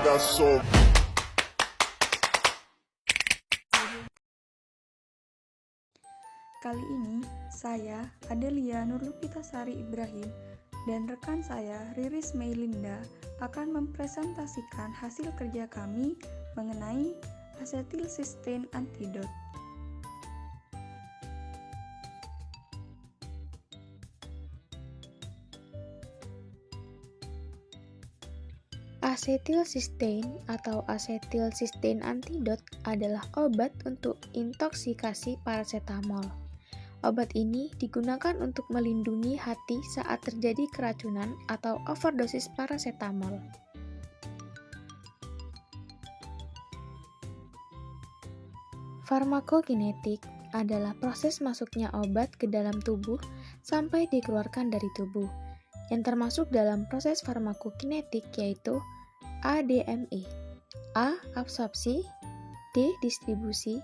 got so. Kali ini, saya, Adelia Nurlupitasari Ibrahim, dan rekan saya, Riris Meilinda, akan mempresentasikan hasil kerja kami mengenai asetilcysteine antidot. Asetilcysteine atau asetilcysteine antidot adalah obat untuk intoksikasi parasetamol. Obat ini digunakan untuk melindungi hati saat terjadi keracunan atau overdosis parasetamol. Farmakokinetik adalah proses masuknya obat ke dalam tubuh sampai dikeluarkan dari tubuh, yang termasuk dalam proses farmakokinetik yaitu ADME. A. Absorpsi, D. Distribusi,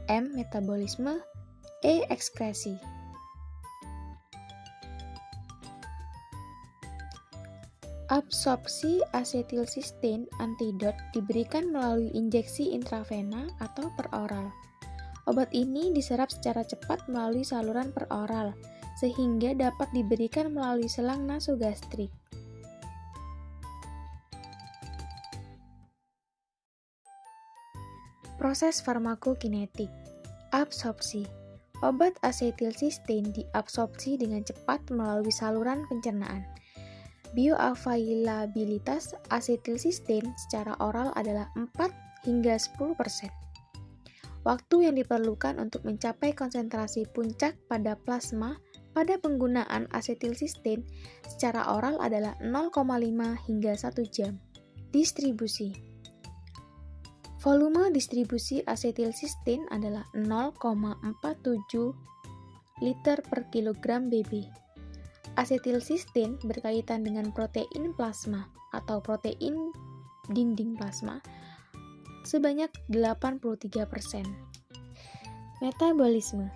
M. Metabolisme, E. Ekskresi. Absorpsi asetilcysteine antidot diberikan melalui injeksi intravena atau peroral. Obat ini diserap secara cepat melalui saluran peroral, sehingga dapat diberikan melalui selang nasogastrik. Proses farmakokinetik. Absorpsi. Obat asetilcysteine diabsorpsi dengan cepat melalui saluran pencernaan. Bioavailabilitas asetilcysteine secara oral adalah 4 hingga 10%. Waktu yang diperlukan untuk mencapai konsentrasi puncak pada plasma pada penggunaan asetilcysteine secara oral adalah 0,5 hingga 1 jam. Distribusi. Volume distribusi asetilcysteine adalah 0,47 liter per kilogram BB. Asetilcysteine berkaitan dengan protein plasma atau protein dinding plasma sebanyak 83%. Metabolisme.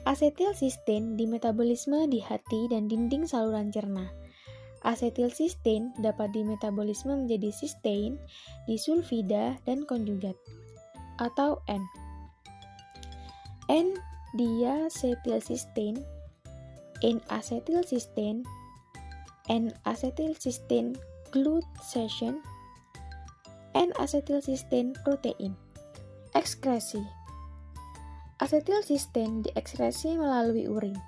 Asetilcysteine dimetabolisme di hati dan dinding saluran cerna. Asetilcysteine dapat dimetabolisme menjadi cysteine, disulfida, dan konjugat, atau N. N-diacetylcysteine, N-acetylcysteine, N-acetylcysteine glutation, N-acetylcysteine protein. Ekskresi. Asetilcysteine diekskresi melalui urin.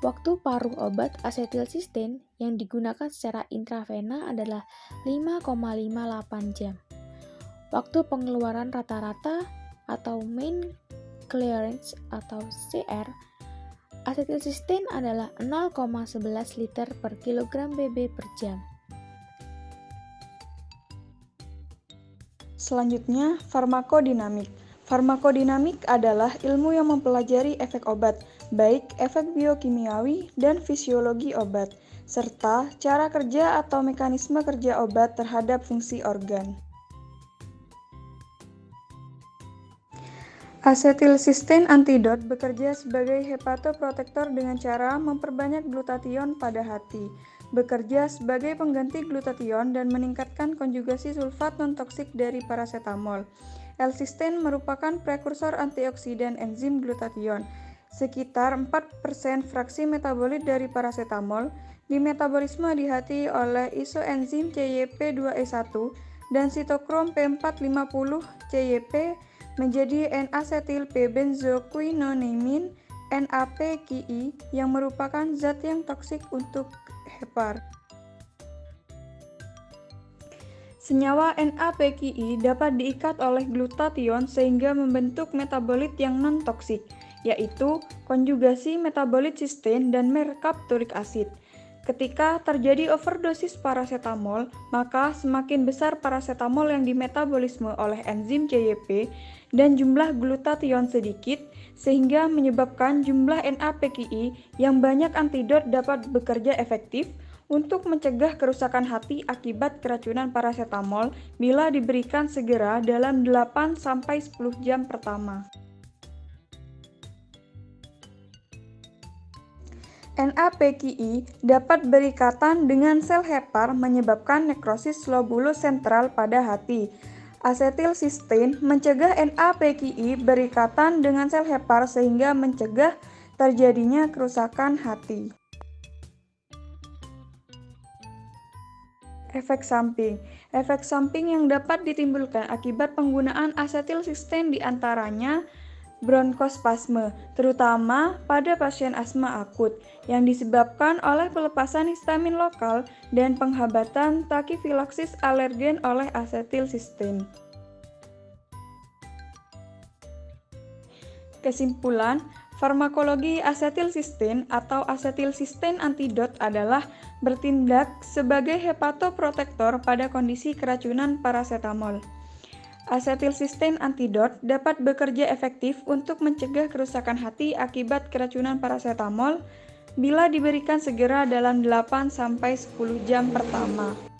Waktu paruh obat asetilcysteine yang digunakan secara intravena adalah 5,58 jam. Waktu pengeluaran rata-rata atau mean clearance atau CR asetilcysteine adalah 0,11 liter per kilogram BB per jam. Selanjutnya, farmakodinamik. Farmakodinamik adalah ilmu yang mempelajari efek obat, baik efek biokimiawi dan fisiologi obat, serta cara kerja atau mekanisme kerja obat terhadap fungsi organ. Asetilcysteine antidot bekerja sebagai hepatoprotektor dengan cara memperbanyak glutathione pada hati, bekerja sebagai pengganti glutathione dan meningkatkan konjugasi sulfat non-toksik dari parasetamol. L-cysteine merupakan prekursor antioksidan enzim glutathione. Sekitar 4% fraksi metabolit dari parasetamol dimetabolisme di hati oleh isoenzim CYP2E1 dan sitokrom P450 CYP menjadi N-asetil P-benzoquinonemin NAPQI yang merupakan zat yang toksik untuk hepar. Senyawa NAPQI dapat diikat oleh glutathione sehingga membentuk metabolit yang non-toksik, yaitu konjugasi metabolit cysteine dan merkapturic acid. Ketika terjadi overdosis parasetamol, maka semakin besar parasetamol yang dimetabolisme oleh enzim CYP dan jumlah glutathione sedikit, sehingga menyebabkan jumlah NAPQI yang banyak antidot dapat bekerja efektif untuk mencegah kerusakan hati akibat keracunan parasetamol bila diberikan segera dalam 8-10 jam pertama. NAPQI dapat berikatan dengan sel hepar menyebabkan nekrosis lobulus sentral pada hati. Asetilsistein mencegah NAPQI berikatan dengan sel hepar sehingga mencegah terjadinya kerusakan hati. Efek samping. Efek samping yang dapat ditimbulkan akibat penggunaan asetilsistein diantaranya bronkospasme, terutama pada pasien asma akut, yang disebabkan oleh pelepasan histamin lokal dan penghambatan takifilaksis alergen oleh asetilsistein. Kesimpulan, farmakologi asetilsistein atau asetilsistein antidot adalah bertindak sebagai hepatoprotektor pada kondisi keracunan parasetamol. Asetilsistein antidot dapat bekerja efektif untuk mencegah kerusakan hati akibat keracunan parasetamol bila diberikan segera dalam 8-10 jam pertama.